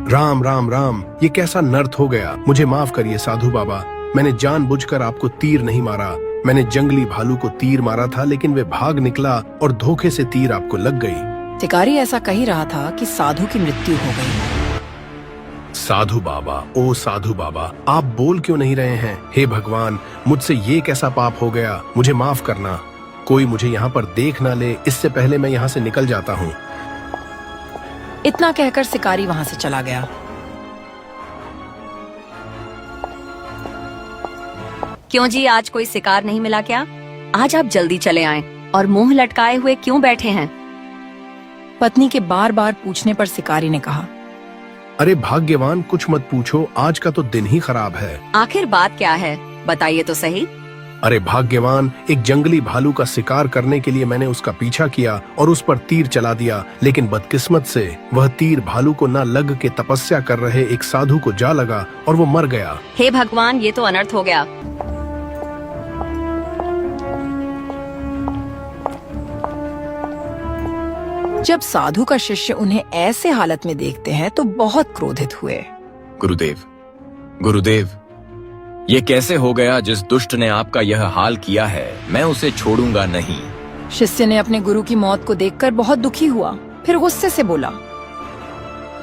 राम राम राम, ये कैसा नर्थ हो गया। मुझे माफ करिए साधु बाबा, मैंने जानबूझकर आपको तीर नहीं मारा। मैंने जंगली भालू को तीर मारा था, लेकिन वे भाग निकला और धोखे से तीर आपको लग गई। शिकारी ऐसा कह ही रहा था कि साधु की मृत्यु हो गई। साधु बाबा, ओ साधु बाबा, आप बोल क्यों नहीं रहे हैं? हे भगवान, मुझसे ये कैसा पाप हो गया? मुझे माफ करना। कोई मुझे यहाँ पर देख ना ले, इससे पहले मैं यहाँ से निकल जाता हूँ। इतना कहकर शिकारी वहाँ से चला गया। क्यों जी, आज कोई शिकार नहीं मिला क्या? आज आप जल्दी चले आएं और मुंह लटकाए हुए क्यों बैठे हैं? पत्नी के बार बार पूछने पर शिकारी ने कहा, अरे भाग्यवान, कुछ मत पूछो, आज का तो दिन ही खराब है। आखिर बात क्या है, बताइए तो सही। अरे भाग्यवान, एक जंगली भालू का शिकार करने के लिए मैंने उसका पीछा किया और उस पर तीर चला दिया, लेकिन बदकिस्मत से वह तीर भालू को न लग के तपस्या कर रहे एक साधु को जा लगा और वो मर गया। हे भगवान, ये तो अनर्थ हो गया। जब साधु का शिष्य उन्हें ऐसे हालत में देखते हैं तो बहुत क्रोधित हुए। गुरुदेव, गुरुदेव, ये कैसे हो गया? जिस दुष्ट ने आपका यह हाल किया है, मैं उसे छोड़ूंगा नहीं। शिष्य ने अपने गुरु की मौत को देखकर बहुत दुखी हुआ, फिर गुस्से से बोला,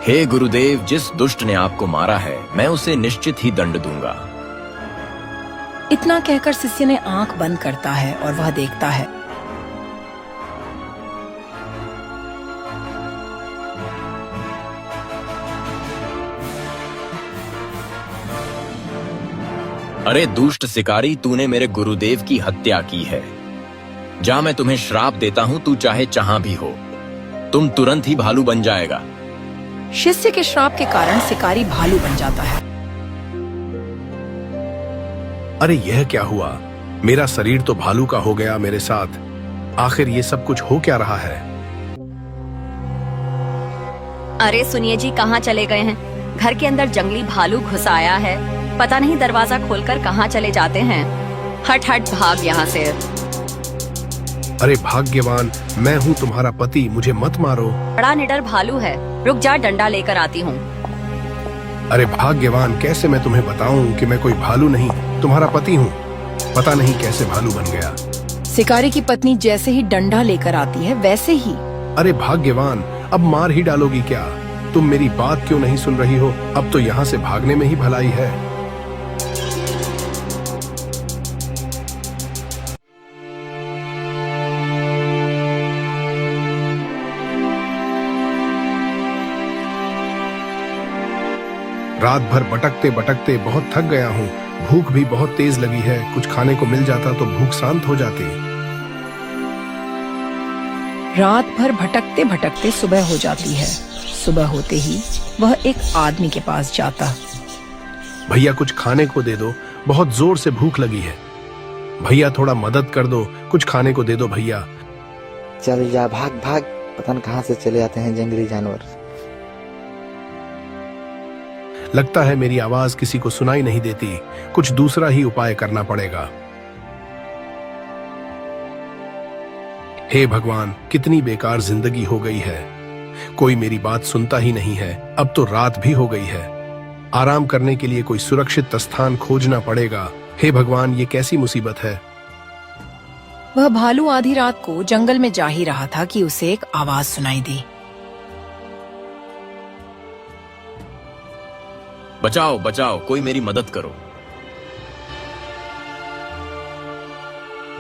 हे गुरुदेव, जिस दुष्ट ने आपको मारा है, मैं उसे निश्चित ही दंड दूंगा। इतना कहकर शिष्य ने आंख बंद करता है और वह देखता है। अरे दुष्ट शिकारी, तूने मेरे गुरुदेव की हत्या की है। जा, मैं तुम्हें श्राप देता हूँ, तू चाहे जहां भी हो, तुम तुरंत ही भालू बन जाएगा। शिष्य के श्राप के कारण शिकारी भालू बन जाता है। अरे यह क्या हुआ? मेरा शरीर तो भालू का हो गया मेरे साथ। आखिर ये सब कुछ हो क्या रहा है? अरे सुनिए जी, कहाँ चले गए हैं? घर के अंदर जंगली भालू घुस आया है, पता नहीं दरवाजा खोलकर कहाँ चले जाते हैं। हट हट, भाग यहाँ से। अरे भाग्यवान, मैं हूँ तुम्हारा पति, मुझे मत मारो। बड़ा निडर भालू है, रुक जा, डंडा लेकर आती हूँ। अरे भाग्यवान, कैसे मैं तुम्हें बताऊं कि मैं कोई भालू नहीं, तुम्हारा पति हूँ। पता नहीं कैसे भालू बन गया। शिकारी की पत्नी जैसे ही डंडा लेकर आती है वैसे ही। अरे भाग्यवान, अब मार ही डालोगी क्या? तुम मेरी बात क्यों नहीं सुन रही हो? अब तो यहाँ से भागने में ही भलाई है। रात भर भटकते भटकते बहुत थक गया हूँ। भूख भी बहुत तेज लगी है। कुछ खाने को मिल जाता तो भूख शांत हो जाती। रात भर भटकते भटकते सुबह हो जाती है। सुबह होते ही वह एक आदमी के पास जाता। भैया कुछ खाने को दे दो, बहुत जोर से भूख लगी है। भैया थोड़ा मदद कर दो, कुछ खाने को दे दो भैया। चल जा, भाग भाग, पता नहीं कहाँ से चले आते हैं जंगली जानवर। लगता है मेरी आवाज किसी को सुनाई नहीं देती। कुछ दूसरा ही उपाय करना पड़ेगा। हे भगवान, कितनी बेकार जिंदगी हो गई है। कोई मेरी बात सुनता ही नहीं है। अब तो रात भी हो गई है। आराम करने के लिए कोई सुरक्षित स्थान खोजना पड़ेगा। हे भगवान, ये कैसी मुसीबत है। वह भालू आधी रात को जंगल में जा ही रहा था कि उसे एक आवाज सुनाई दी। बचाओ बचाओ, कोई मेरी मदद करो।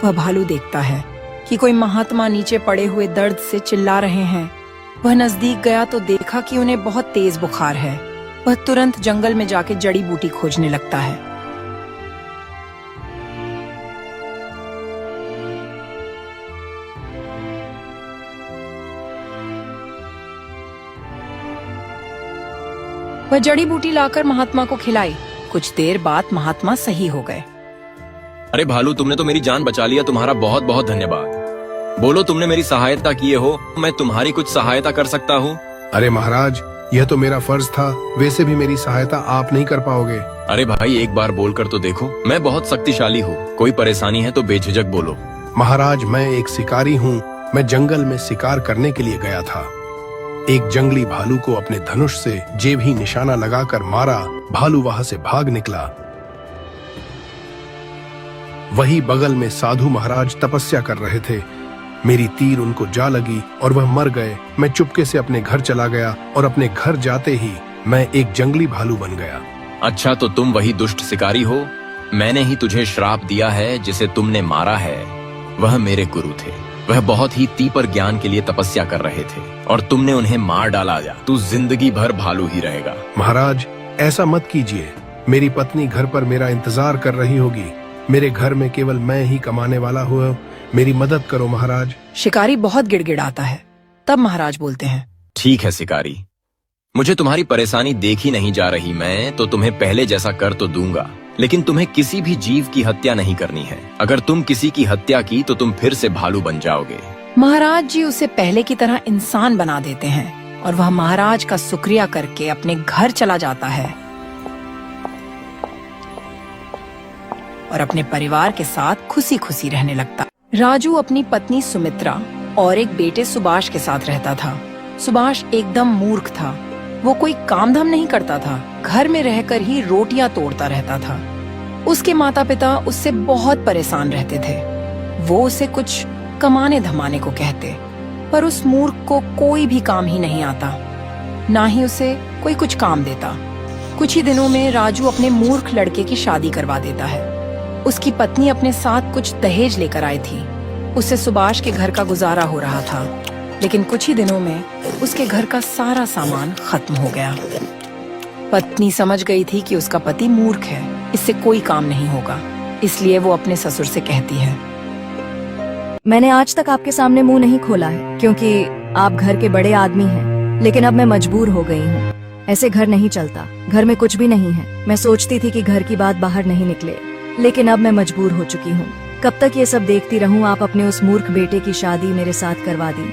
वह भालू देखता है कि कोई महात्मा नीचे पड़े हुए दर्द से चिल्ला रहे हैं। वह नजदीक गया तो देखा कि उन्हें बहुत तेज बुखार है। वह तुरंत जंगल में जाके जड़ी बूटी खोजने लगता है। वह जड़ी बूटी लाकर महात्मा को खिलाई। कुछ देर बाद महात्मा सही हो गए। अरे भालू, तुमने तो मेरी जान बचा लिया, तुम्हारा बहुत बहुत धन्यवाद। बोलो, तुमने मेरी सहायता किए हो, मैं तुम्हारी कुछ सहायता कर सकता हूँ? अरे महाराज, यह तो मेरा फर्ज था। वैसे भी मेरी सहायता आप नहीं कर पाओगे। अरे भाई, एक बार बोलकर तो देखो, मैं बहुत शक्तिशाली हूँ। कोई परेशानी है तो बेझिझक बोलो। महाराज, मैं एक शिकारी हूँ। मैं जंगल में शिकार करने के लिए गया था। एक जंगली भालू को अपने धनुष से जेब ही निशाना लगाकर मारा। भालू वहां से भाग निकला। वही बगल में साधु महाराज तपस्या कर रहे थे। मेरी तीर उनको जा लगी और वह मर गए। मैं चुपके से अपने घर चला गया और अपने घर जाते ही मैं एक जंगली भालू बन गया। अच्छा, तो तुम वही दुष्ट शिकारी हो। मैंने ही तुझे श्राप दिया है। जिसे तुमने मारा है वह मेरे गुरु थे। वह बहुत ही तीव्र ज्ञान के लिए तपस्या कर रहे थे और तुमने उन्हें मार डाला। तू जिंदगी भर भालू ही रहेगा। महाराज, ऐसा मत कीजिए। मेरी पत्नी घर पर मेरा इंतजार कर रही होगी। मेरे घर में केवल मैं ही कमाने वाला हूँ। मेरी मदद करो महाराज। शिकारी बहुत गिड़गिड़ाता है। तब महाराज बोलते हैं, ठीक है शिकारी, मुझे तुम्हारी परेशानी देखी नहीं जा रही। मैं तो तुम्हें पहले जैसा कर तो दूंगा, लेकिन तुम्हें किसी भी जीव की हत्या नहीं करनी है। अगर तुम किसी की हत्या की तो तुम फिर से भालू बन जाओगे। महाराज जी उसे पहले की तरह इंसान बना देते हैं और वह महाराज का शुक्रिया करके अपने घर चला जाता है और अपने परिवार के साथ खुशी खुशी रहने लगता। राजू अपनी पत्नी सुमित्रा और एक बेटे सुभाष के साथ रहता था। सुभाष एकदम मूर्ख था। वो कोई काम धाम नहीं करता था। घर में रहकर ही रोटियां तोड़ता रहता था। उसके माता पिता उससे बहुत परेशान रहते थे। वो उसे कुछ कमाने धमाने को कहते, पर उस मूर्ख को कोई भी काम ही नहीं आता, ना ही उसे कोई कुछ काम देता। कुछ ही दिनों में राजू अपने मूर्ख लड़के की शादी करवा देता है। उसकी पत्नी अपने साथ कुछ दहेज लेकर आई थी। उससे सुभाष के घर का गुजारा हो रहा था, लेकिन कुछ ही दिनों में उसके घर का सारा सामान खत्म हो गया। पत्नी समझ गई थी कि उसका पति मूर्ख है, इससे कोई काम नहीं होगा, इसलिए वो अपने ससुर से कहती है, मैंने आज तक आपके सामने मुंह नहीं खोला है क्योंकि आप घर के बड़े आदमी हैं, लेकिन अब मैं मजबूर हो गई हूँ। ऐसे घर नहीं चलता। घर में कुछ भी नहीं है। मैं सोचती थी कि घर की बात बाहर नहीं निकले, लेकिन अब मैं मजबूर हो चुकी हूँ। कब तक ये सब देखती रहूं? आप अपने उस मूर्ख बेटे की शादी मेरे साथ करवा दी।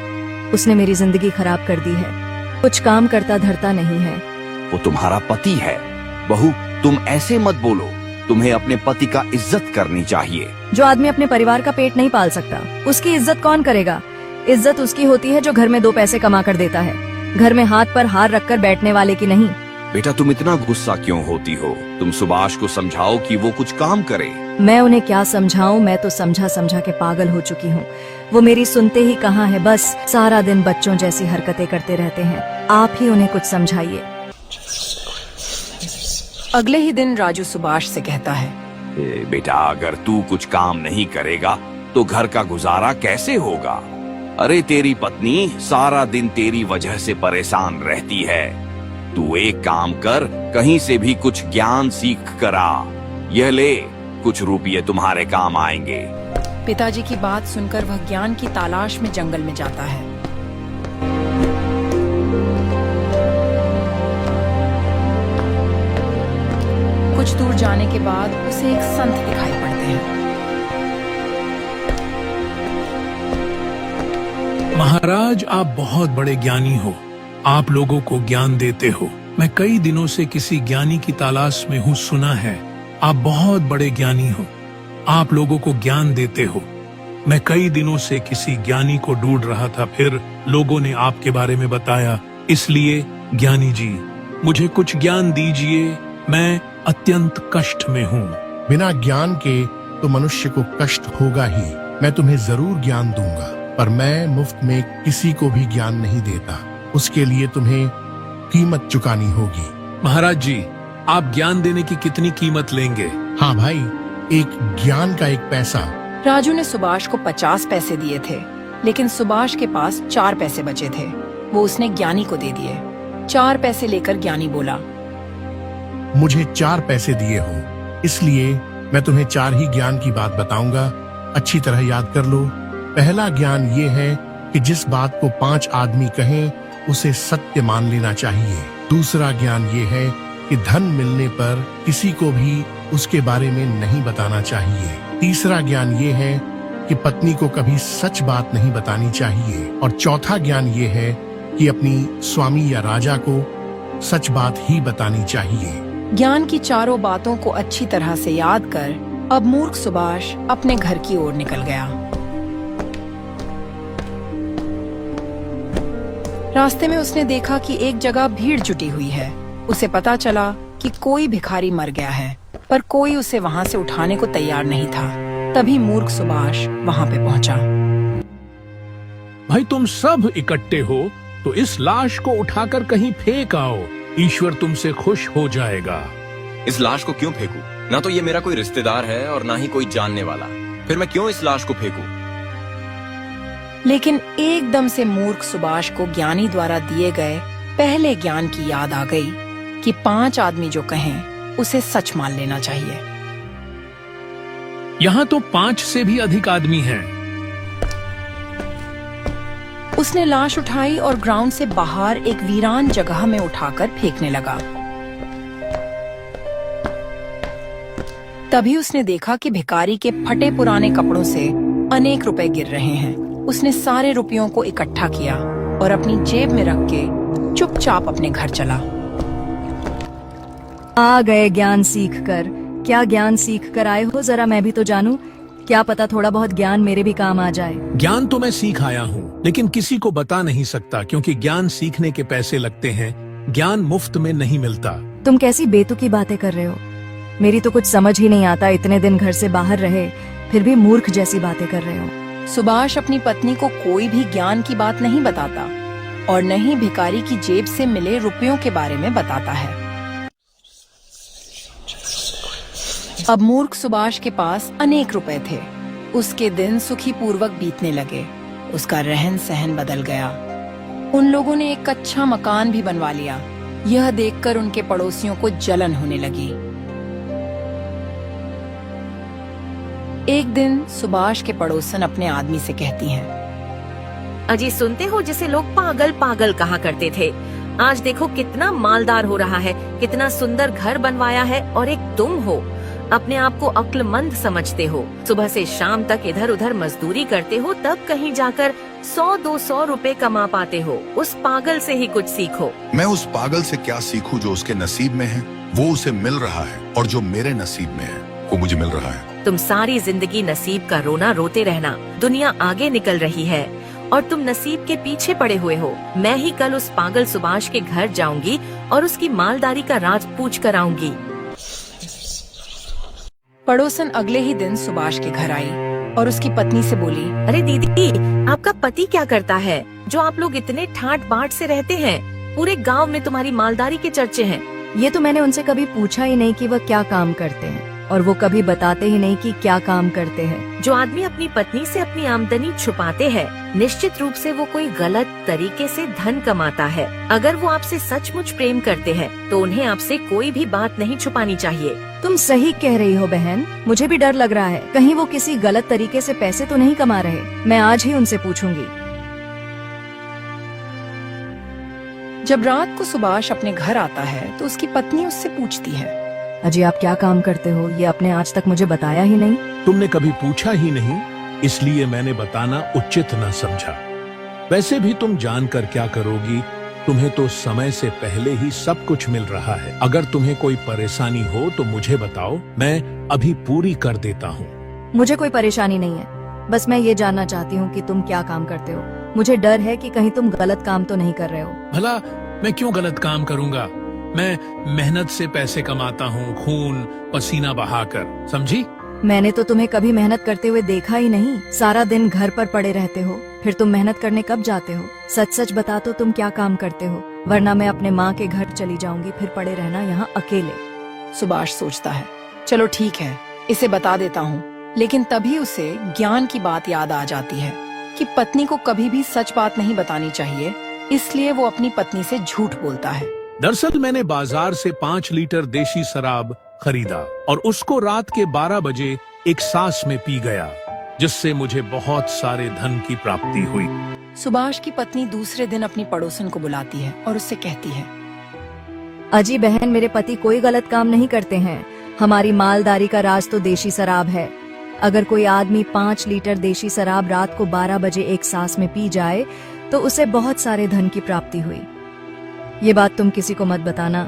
उसने मेरी जिंदगी खराब कर दी है। कुछ काम करता धरता नहीं है। वो तुम्हारा पति है। बहू, तुम ऐसे मत बोलो। तुम्हें अपने पति का इज्जत करनी चाहिए। जो आदमी अपने परिवार का पेट नहीं पाल सकता, उसकी इज्जत कौन करेगा? इज्जत उसकी होती है जो घर में 2 पैसे कमा कर देता है, घर में हाथ पर हार रखकर बैठने वाले की नहीं। बेटा, तुम इतना गुस्सा क्यों होती हो? तुम सुभाष को समझाओ कि वो कुछ काम करे। मैं उन्हें क्या समझाऊं? मैं तो समझा समझा के पागल हो चुकी हूँ। वो मेरी सुनते ही कहाँ है। बस सारा दिन बच्चों जैसी हरकतें करते रहते हैं। आप ही उन्हें कुछ समझाइए। अगले ही दिन राजू सुभाष से कहता है, बेटा, अगर तू कुछ काम नहीं करेगा तो घर का गुजारा कैसे होगा? अरे तेरी पत्नी सारा दिन तेरी वजह से परेशान रहती है। तू एक काम कर, कहीं से भी कुछ ज्ञान सीख कर आ। यह ले, कुछ रुपये तुम्हारे काम आएंगे। पिताजी की बात सुनकर वह ज्ञान की तलाश में जंगल में जाता है। कुछ दूर जाने के बाद उसे एक संत दिखाई पड़ते हैं। महाराज, आप बहुत बड़े ज्ञानी हो। आप लोगों को ज्ञान देते हो। मैं कई दिनों से किसी ज्ञानी की तलाश में हूँ। सुना है आप बहुत बड़े ज्ञानी हो। आप लोगों को ज्ञान देते हो। मैं कई दिनों से किसी ज्ञानी को ढूंढ रहा था, फिर लोगों ने आपके बारे में बताया। इसलिए ज्ञानी जी, मुझे कुछ ज्ञान दीजिए। मैं अत्यंत कष्ट में हूँ। बिना ज्ञान के तो मनुष्य को कष्ट होगा ही। मैं तुम्हें जरूर ज्ञान दूंगा, पर मैं मुफ्त में किसी को भी ज्ञान नहीं देता। उसके लिए तुम्हें कीमत चुकानी होगी। महाराज जी, आप ज्ञान देने की कितनी कीमत लेंगे? हाँ भाई, एक ज्ञान का 1 पैसा। राजू ने सुभाष को 50 पैसे दिए थे, लेकिन सुभाष के पास 4 पैसे बचे थे। वो उसने ज्ञानी को दे दिए। 4 पैसे लेकर ज्ञानी बोला, मुझे 4 पैसे दिए हो, इसलिए मैं तुम्हें 4 ही ज्ञान की बात बताऊंगा। अच्छी तरह याद कर लो। पहला ज्ञान ये है कि जिस बात को 5 आदमी कहें उसे सत्य मान लेना चाहिए। दूसरा ज्ञान ये है कि धन मिलने पर किसी को भी उसके बारे में नहीं बताना चाहिए। तीसरा ज्ञान ये है कि पत्नी को कभी सच बात नहीं बतानी चाहिए। और चौथा ज्ञान ये है कि अपनी स्वामी या राजा को सच बात ही बतानी चाहिए। ज्ञान की चारों बातों को अच्छी तरह से याद कर अब मूर्ख सुभाष अपने घर की ओर निकल गया। रास्ते में उसने देखा कि एक जगह भीड़ जुटी हुई है। उसे पता चला कि कोई भिखारी मर गया है, पर कोई उसे वहाँ से उठाने को तैयार नहीं था। तभी मूर्ख सुभाष वहाँ पे पहुँचा। भाई तुम सब इकट्ठे हो तो इस लाश को उठाकर कहीं फेंक आओ, ईश्वर तुमसे खुश हो जाएगा। इस लाश को क्यों फेंकूं? ना तो ये मेरा कोई रिश्तेदार है और ना ही कोई जानने वाला, फिर मैं क्यों इस लाश को फेंकूं? लेकिन एकदम से मूर्ख सुभाष को ज्ञानी द्वारा दिए गए पहले ज्ञान की याद आ गई कि 5 आदमी जो कहें उसे सच मान लेना चाहिए। यहाँ तो 5 से भी अधिक आदमी हैं। उसने लाश उठाई और ग्राउंड से बाहर एक वीरान जगह में उठाकर फेंकने लगा। तभी उसने देखा कि भिखारी के फटे पुराने कपड़ों से अनेक रुपए गिर रहे हैं। उसने सारे रुपयों को इकट्ठा किया और अपनी जेब में रख के चुपचाप अपने घर चला। आ गए ज्ञान सीख कर। क्या ज्ञान सीख कर आए हो, जरा मैं भी तो जानूं। क्या पता थोड़ा बहुत ज्ञान मेरे भी काम आ जाए। ज्ञान तो मैं सीख आया हूँ, लेकिन किसी को बता नहीं सकता क्योंकि ज्ञान सीखने के पैसे लगते हैं। ज्ञान मुफ्त में नहीं मिलता। तुम कैसी बेतुकी बातें कर रहे हो? मेरी तो कुछ समझ ही नहीं आता। इतने दिन घर से बाहर रहे फिर भी मूर्ख जैसी बातें कर रहे हो। सुभाष अपनी पत्नी को कोई भी ज्ञान की बात नहीं बताता और न ही भिखारी की जेब से मिले रुपयों के बारे में बताता है। अब मूर्ख सुभाष के पास अनेक रुपए थे। उसके दिन सुखी पूर्वक बीतने लगे। उसका रहन सहन बदल गया। उन लोगों ने एक अच्छा मकान भी बनवा लिया। यह देखकर उनके पड़ोसियों को जलन होने लगी। एक दिन सुभाष के पड़ोसन अपने आदमी से कहती हैं, अजी सुनते हो जिसे लोग पागल पागल कहा करते थे, आज देखो कितना मालदार हो रहा है, कितना सुंदर घर बनवाया है। और एक तुम हो, अपने आप को अक्लमंद समझते हो, सुबह से शाम तक इधर उधर मजदूरी करते हो, तब कहीं जाकर 100-200 रुपए कमा पाते हो। उस पागल से ही कुछ सीखो। मैं उस पागल से क्या सीखूं जो उसके नसीब में है, वो उसे मिल रहा है, और जो मेरे नसीब में है वो मुझे मिल रहा है। तुम सारी जिंदगी नसीब का रोना रोते रहना। दुनिया आगे निकल रही है और तुम नसीब के पीछे पड़े हुए हो। मैं ही कल उस पागल सुभाष के घर जाऊंगी और उसकी मालदारी का राज पूछ कर आऊंगी। पड़ोसन अगले ही दिन सुभाष के घर आई और उसकी पत्नी से बोली, अरे दीदी, आपका पति क्या करता है जो आप लोग इतने ठाट बाट से रहते हैं? पूरे गांव में तुम्हारी मालदारी के चर्चे हैं। ये तो मैंने उनसे कभी पूछा ही नहीं कि वह क्या काम करते हैं, और वो कभी बताते ही नहीं कि क्या काम करते हैं। जो आदमी अपनी पत्नी से अपनी आमदनी छुपाते हैं, निश्चित रूप से वो कोई गलत तरीके से धन कमाता है। अगर वो आपसे सचमुच प्रेम करते हैं तो उन्हें आपसे कोई भी बात नहीं छुपानी चाहिए। तुम सही कह रही हो बहन, मुझे भी डर लग रहा है कहीं वो किसी गलत तरीके से पैसे तो नहीं कमा रहे। मैं आज ही उनसे पूछूंगी। जब रात को सुभाष अपने घर आता है तो उसकी पत्नी उससे पूछती है, अजी आप क्या काम करते हो? ये आपने आज तक मुझे बताया ही नहीं। तुमने कभी पूछा ही नहीं, इसलिए मैंने बताना उचित न समझा। वैसे भी तुम जानकर क्या करोगी? तुम्हें तो समय से पहले ही सब कुछ मिल रहा है। अगर तुम्हें कोई परेशानी हो तो मुझे बताओ, मैं अभी पूरी कर देता हूँ। मुझे कोई परेशानी नहीं है, बस मैं ये जानना चाहती हूँ कि तुम क्या काम करते हो। मुझे डर है कि कहीं तुम गलत काम तो नहीं कर रहे हो। भला मैं क्यों गलत काम करूंगा? मैं मेहनत से पैसे कमाता हूँ, खून पसीना बहाकर, समझी? मैंने तो तुम्हें कभी मेहनत करते हुए देखा ही नहीं। सारा दिन घर पर पड़े रहते हो, फिर तुम मेहनत करने कब जाते हो? सच सच बता तो तुम क्या काम करते हो, वरना मैं अपने माँ के घर चली जाऊंगी, फिर पड़े रहना यहाँ अकेले। सुभाष सोचता है, चलो ठीक है, इसे बता देता हूँ। लेकिन तभी उसे ज्ञान की बात याद आ जाती है कि पत्नी को कभी भी सच बात नहीं बतानी चाहिए, इसलिए वो अपनी पत्नी से झूठ बोलता है। दरअसल मैंने बाजार से 5 लीटर देशी शराब खरीदा और उसको रात के 12 बजे एक सांस में पी गया, जिससे मुझे बहुत सारे धन की प्राप्ति हुई। सुभाष की पत्नी दूसरे दिन अपनी पड़ोसन को बुलाती है और उससे कहती है, अजी बहन, मेरे पति कोई गलत काम नहीं करते हैं। हमारी मालदारी का राज तो देशी शराब है। अगर कोई आदमी 5 लीटर देशी शराब रात को 12 बजे एक सांस में पी जाए तो उसे बहुत सारे धन की प्राप्ति हुई। ये बात तुम किसी को मत बताना,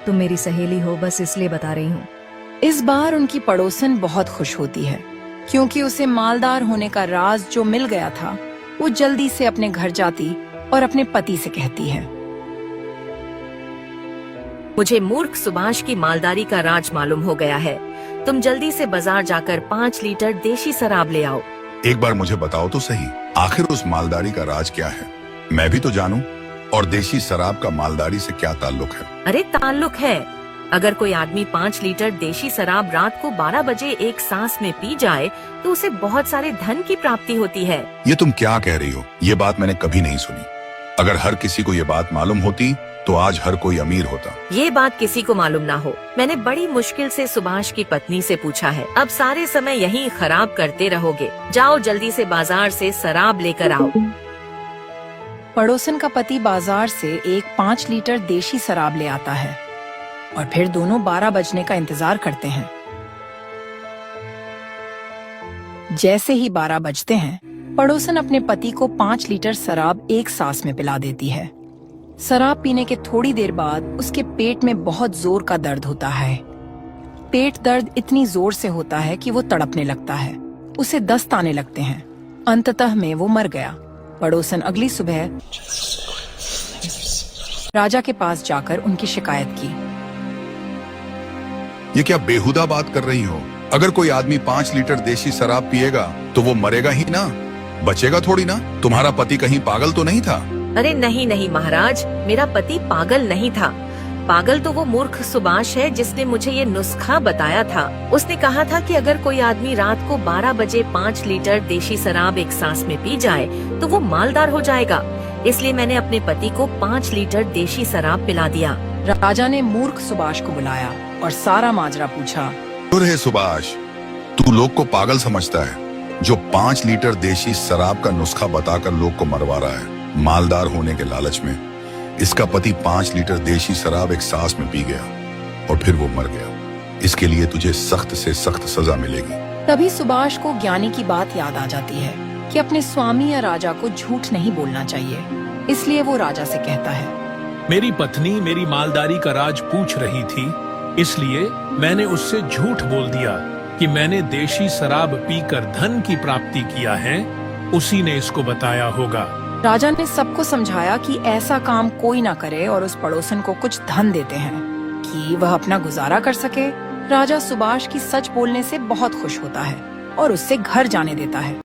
तुम मेरी सहेली हो, बस इसलिए बता रही हूँ। इस बार उनकी पड़ोसन बहुत खुश होती है क्योंकि उसे मालदार होने का राज जो मिल गया था, वो जल्दी से अपने घर जाती और अपने पति से कहती है, मुझे मूर्ख सुभाष की मालदारी का राज मालूम हो गया है। तुम जल्दी से बाजार जाकर 5 लीटर देशी शराब ले आओ। एक बार मुझे बताओ तो सही, आखिर उस मालदारी का राज क्या है? मैं भी तो जानूं। और देशी शराब का मालदारी से क्या ताल्लुक है? अरे ताल्लुक है। अगर कोई आदमी 5 लीटर देशी शराब रात को 12 बजे एक सांस में पी जाए तो उसे बहुत सारे धन की प्राप्ति होती है। ये तुम क्या कह रही हो? ये बात मैंने कभी नहीं सुनी। अगर हर किसी को ये बात मालूम होती तो आज हर कोई अमीर होता। ये बात किसी को मालूम ना हो। मैंने बड़ी मुश्किल से सुभाष की पत्नी से पूछा है। अब सारे समय यही खराब करते रहोगे। जाओ जल्दी से बाजार से शराब लेकर आओ। पड़ोसन का पति बाजार से एक 5 लीटर देशी शराब ले आता है और फिर दोनों 12 बजने का इंतजार करते हैं। जैसे ही 12 बजते हैं, पड़ोसन अपने पति को 5 लीटर शराब एक सांस में पिला देती है। शराब पीने के थोड़ी देर बाद उसके पेट में बहुत जोर का दर्द होता है। पेट दर्द इतनी जोर से होता है कि वो तड़पने लगता है। उसे दस्त आने लगते हैं। अंततः में वो मर गया। पड़ोसन अगली सुबह राजा के पास जाकर उनकी शिकायत की। ये क्या बेहुदा बात कर रही हो? अगर कोई आदमी 5 लीटर देशी शराब पिएगा तो वो मरेगा ही ना, बचेगा थोड़ी ना। तुम्हारा पति कहीं पागल तो नहीं था? अरे नहीं नहीं महाराज, मेरा पति पागल नहीं था। पागल तो वो मूर्ख सुभाष है जिसने मुझे ये नुस्खा बताया था। उसने कहा था कि अगर कोई आदमी रात को 12 बजे 5 लीटर देशी शराब एक सांस में पी जाए तो वो मालदार हो जाएगा। इसलिए मैंने अपने पति को 5 लीटर देशी शराब पिला दिया। राजा ने मूर्ख सुभाष को बुलाया और सारा माजरा पूछा। है सुभाष, तू लोग को पागल समझता है जो 5 लीटर देशी शराब का नुस्खा बताकर लोग को मरवा रहा है मालदार होने के लालच में। इसका पति 5 लीटर देशी शराब एक सांस में पी गया और फिर वो मर गया। इसके लिए तुझे सख्त से सख्त सजा मिलेगी। तभी सुभाष को ज्ञानी की बात याद आ जाती है कि अपने स्वामी या राजा को झूठ नहीं बोलना चाहिए। इसलिए वो राजा से कहता है, मेरी पत्नी मेरी मालदारी का राज पूछ रही थी, इसलिए मैंने उससे झूठ बोल दिया कि मैंने देशी शराब पीकर धन की प्राप्ति किया है। उसी ने इसको बताया होगा। राजा ने सबको समझाया कि ऐसा काम कोई ना करे और उस पड़ोसन को कुछ धन देते हैं कि वह अपना गुजारा कर सके। राजा सुभाष की सच बोलने से बहुत खुश होता है और उससे घर जाने देता है।